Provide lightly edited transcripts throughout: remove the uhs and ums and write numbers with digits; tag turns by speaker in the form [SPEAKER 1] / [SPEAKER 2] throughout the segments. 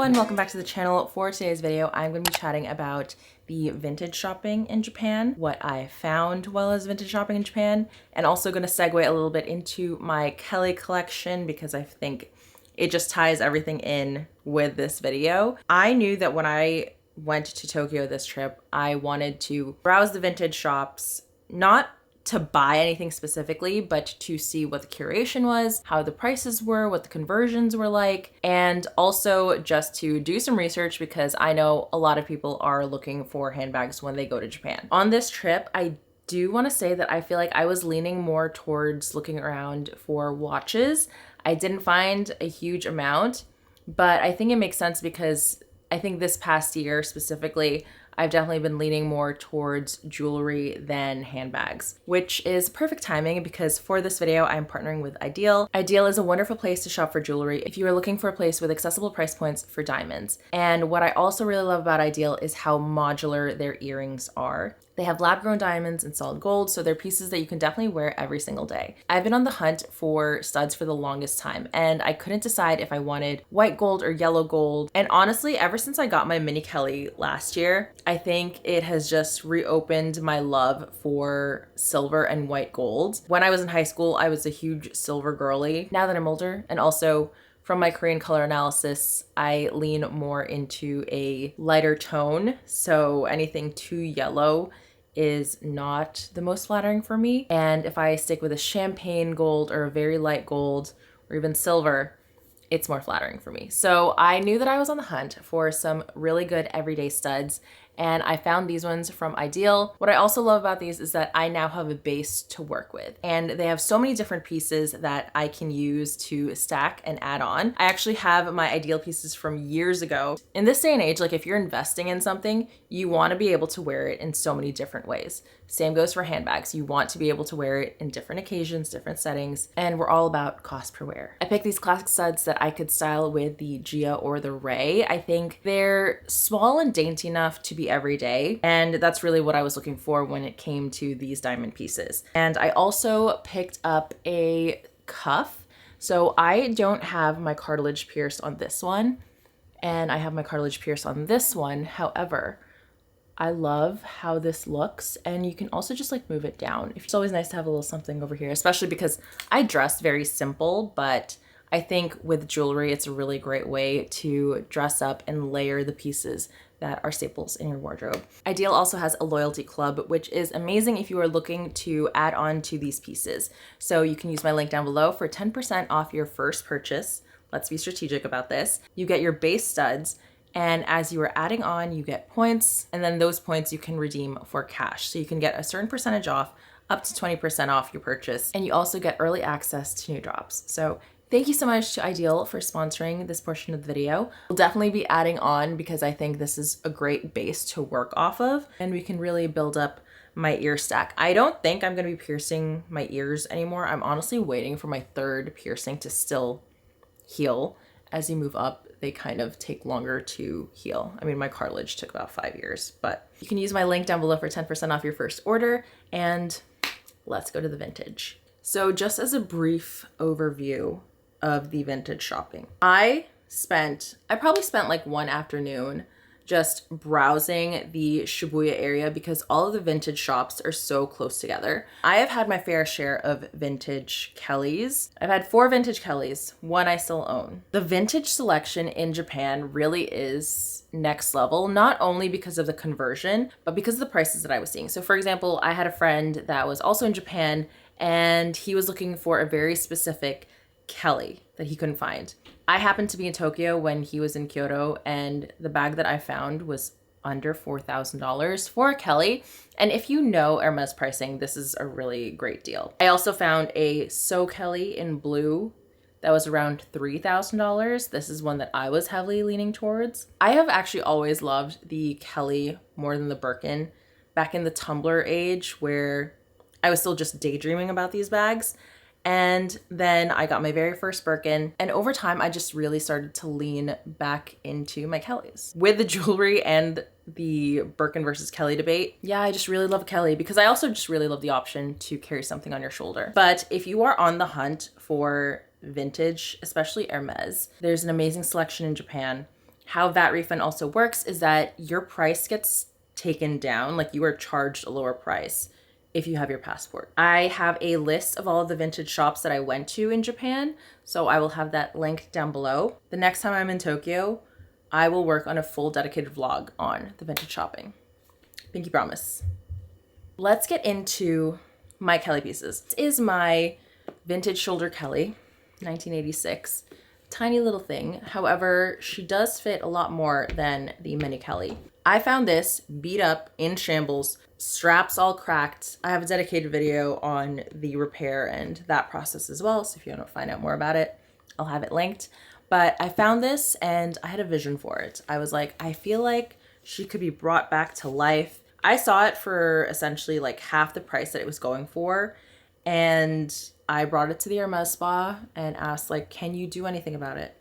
[SPEAKER 1] everyone, welcome back to the channel. For today's video, I'm going to be chatting about the vintage shopping in Japan, what I found while I was vintage shopping in Japan, and also going to segue a little bit into my Kelly collection because I think it just ties everything in with this video. I knew that when I went to Tokyo this trip, I wanted to browse the vintage shops, not to buy anything specifically, but to see what the curation was, how the prices were, what the conversions were like, and also just to do some research because I know a lot of people are looking for handbags when they go to Japan. On this trip, I do want to say that I feel like I was leaning more towards looking around for watches. I didn't find a huge amount, but I think it makes sense because I think this past year specifically, I've definitely been leaning more towards jewelry than handbags, which is perfect timing because for this video, I'm partnering with Idyl. Idyl is a wonderful place to shop for jewelry if you are looking for a place with accessible price points for diamonds. And what I also really love about Idyl is how modular their earrings are. They have lab-grown diamonds and solid gold, so they're pieces that you can definitely wear every single day. I've been on the hunt for studs for the longest time, and I couldn't decide if I wanted white gold or yellow gold. And honestly, ever since I got my mini Kelly last year, I think it has just reopened my love for silver and white gold. When I was in high school, I was a huge silver girly. Now that I'm older, and also from my Korean color analysis, I lean more into a lighter tone, so anything too yellow is not the most flattering for me. And if I stick with a champagne gold or a very light gold or even silver, it's more flattering for me. So I knew that I was on the hunt for some really good everyday studs, and I found these ones from Idyl. What I also love about these is that I now have a base to work with, and they have so many different pieces that I can use to stack and add on. I actually have my Idyl pieces from years ago. In this day and age, like if you're investing in something, you want to be able to wear it in so many different ways. Same goes for handbags. You want to be able to wear it in different occasions, different settings, and we're all about cost per wear. I picked these classic studs that I could style with the Gia or the Ray. I think they're small and dainty enough to be everyday, and that's really what I was looking for when it came to these diamond pieces. And I also picked up a cuff. So I don't have my cartilage pierced on this one, and I have my cartilage pierced on this one. However, I love how this looks, and you can also just like move it down. It's always nice to have a little something over here, especially because I dress very simple, but I think with jewelry, it's a really great way to dress up and layer the pieces that are staples in your wardrobe. Idyl also has a loyalty club, which is amazing if you are looking to add on to these pieces. So you can use my link down below for 10% off your first purchase. Let's be strategic about this. You get your base studs, and as you are adding on, you get points, and then those points you can redeem for cash. So you can get a certain percentage off, up to 20% off your purchase, and you also get early access to new drops. So thank you so much to Idyl for sponsoring this portion of the video. We'll definitely be adding on because I think this is a great base to work off of, and we can really build up my ear stack. I don't think I'm gonna be piercing my ears anymore. I'm honestly waiting for my third piercing to still heal. As you move up, they kind of take longer to heal. I mean, my cartilage took about 5 years, but you can use my link down below for 10% off your first order, and let's go to the vintage. So just as a brief overview of the vintage shopping, I probably spent like one afternoon just browsing the Shibuya area because all of the vintage shops are so close together. I have had my fair share of vintage Kellys. I've had 4 vintage Kellys, one I still own. The vintage selection in Japan really is next level, not only because of the conversion, but because of the prices that I was seeing. So for example, I had a friend that was also in Japan, and he was looking for a very specific Kelly that he couldn't find. I happened to be in Tokyo when he was in Kyoto, and the bag that I found was under $4,000 for a Kelly. And if you know Hermes pricing, this is a really great deal. I also found a So Kelly in blue that was around $3,000. This is one that I was heavily leaning towards. I have actually always loved the Kelly more than the Birkin. Back in the Tumblr age where I was still just daydreaming about these bags. And then I got my very first Birkin, and over time I just really started to lean back into my Kellys. With the jewelry and the Birkin versus Kelly debate, yeah, I just really love Kelly because I also just really love the option to carry something on your shoulder. But if you are on the hunt for vintage, especially Hermes, there's an amazing selection in Japan. How VAT refund also works is that your price gets taken down, like you are charged a lower price if you have your passport. I have a list of all of the vintage shops that I went to in Japan, so I will have that linked down below. The next time I'm in Tokyo, I will work on a full dedicated vlog on the vintage shopping. Pinky promise. Let's get into my Kelly pieces. This is my vintage shoulder Kelly, 1986. Tiny little thing. However, she does fit a lot more than the mini Kelly. I found this beat up, in shambles, straps all cracked. I have a dedicated video on the repair and that process as well, so if you want to find out more about it, I'll have it linked. But I found this and I had a vision for it. I was like, I feel like she could be brought back to life. I saw it for essentially like half the price that it was going for, and I brought it to the Hermes spa and asked, like, can you do anything about it?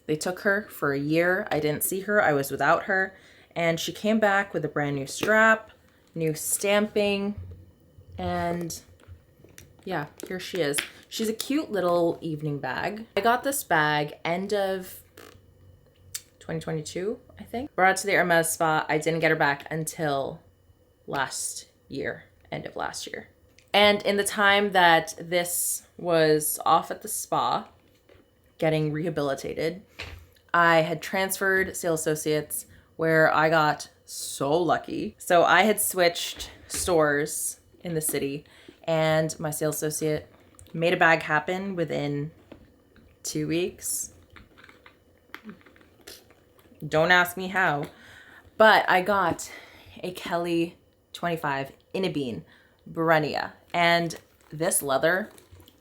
[SPEAKER 1] They took her for a year. I didn't see her. I was without her. And she came back with a brand new strap, new stamping, and yeah, here she is. She's a cute little evening bag. I got this bag end of 2022, I think. Brought it to the Hermes spa. I didn't get her back until last year, end of last year. And in the time that this was off at the spa, getting rehabilitated, I had transferred sales associates where I got so lucky. So I had switched stores in the city and my sales associate made a bag happen within 2 weeks. Don't ask me how, but I got a Kelly 25 in a bean, Berenia, and this leather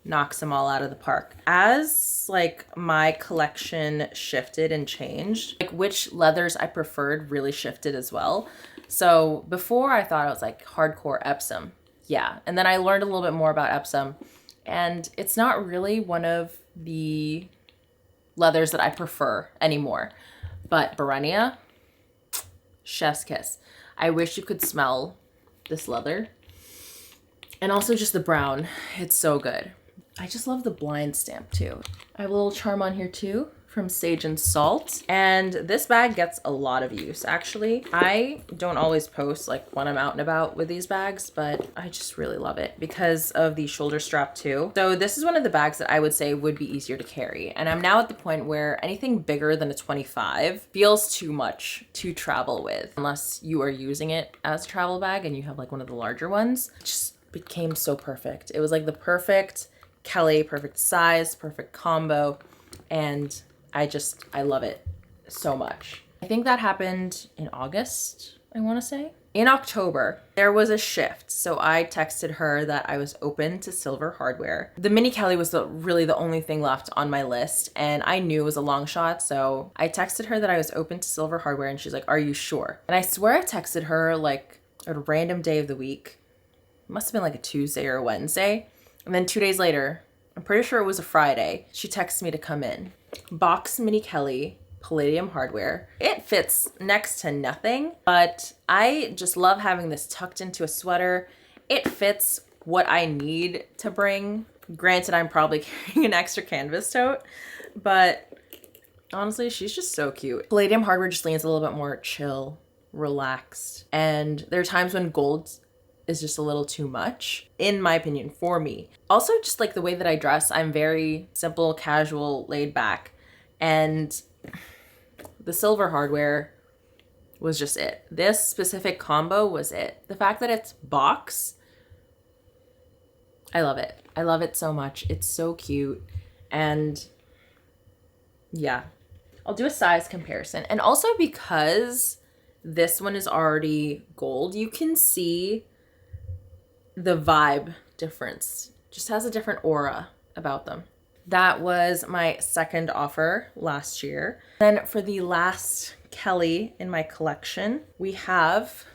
[SPEAKER 1] knocks them all out of the park. As like my collection shifted and changed, like which leathers I preferred really shifted as well. So before I thought I was like hardcore Epsom. Yeah. And then I learned a little bit more about Epsom, and it's not really one of the leathers that I prefer anymore. But Berenia, chef's kiss. I wish you could smell this leather. And also just the brown, it's so good. I just love the blind stamp too. I have a little charm on here too from Sage and Salt. And this bag gets a lot of use actually. I don't always post like when I'm out and about with these bags, but I just really love it because of the shoulder strap too. So this is one of the bags that I would say would be easier to carry. And I'm now at the point where anything bigger than a 25 feels too much to travel with, unless you are using it as a travel bag and you have like one of the larger ones. It just became so perfect. It was like the perfect Kelly, perfect size, perfect combo, and I love it so much. I think that happened in August, I want to say. In October, there was a shift, so I texted her that I was open to silver hardware. The mini Kelly was really the only thing left on my list, and I knew it was a long shot, so I texted her that I was open to silver hardware, and she's like, are you sure? And I swear I texted her like a random day of the week. It must have been like a Tuesday or a Wednesday. And then 2 days later, I'm pretty sure it was a Friday, she texted me to come in. Box mini Kelly, palladium hardware. It fits next to nothing, but I just love having this tucked into a sweater. It fits what I need to bring. Granted, I'm probably carrying an extra canvas tote, but honestly, she's just so cute. Palladium hardware just leans a little bit more chill, relaxed. And there are times when gold is just a little too much, in my opinion, for me. Also, just like the way that I dress, I'm very simple, casual, laid back. And the silver hardware was just it. This specific combo was it. The fact that it's box, I love it. I love it so much. It's so cute. And yeah, I'll do a size comparison. And also because this one is already gold, you can see the vibe difference. Just has a different aura about them. That was my second offer last year. Then for the last Kelly in my collection, we have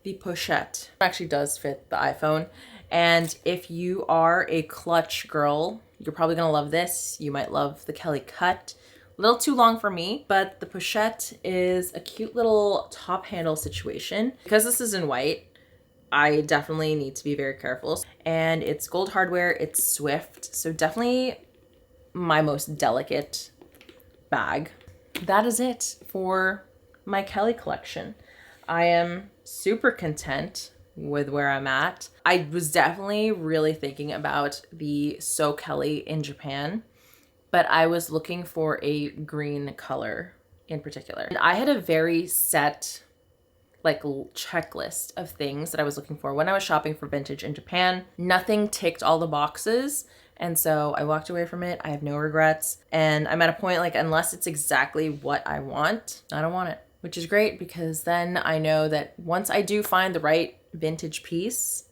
[SPEAKER 1] the pochette. It actually does fit the iPhone. And if you are a clutch girl, you're probably gonna love this. You might love the Kelly cut. A little too long for me, but the pochette is a cute little top handle situation. Because this is in white, I definitely need to be very careful. And it's gold hardware, it's Swift, so definitely my most delicate bag. that is it for my Kelly collection. I am super content with where I'm at. I was definitely really thinking about the So Kelly in Japan, but I was looking for a green color in particular. And I had a very set like checklist of things that I was looking for when I was shopping for vintage in Japan. Nothing ticked all the boxes. And so I walked away from it. I have no regrets. And I'm at a point like, unless it's exactly what I want, I don't want it, which is great because then I know that once I do find the right vintage piece,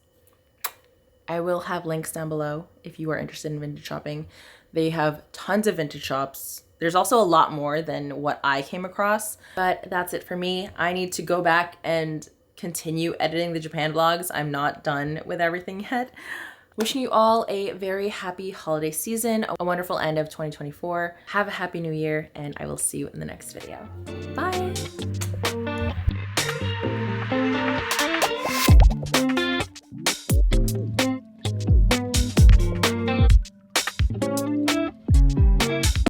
[SPEAKER 1] I will have links down below if you are interested in vintage shopping. They have tons of vintage shops. There's also a lot more than what I came across, but that's it for me. I need to go back and continue editing the Japan vlogs. I'm not done with everything yet. Wishing you all a very happy holiday season, a wonderful end of 2024. Have a happy new year, and I will see you in the next video. Bye.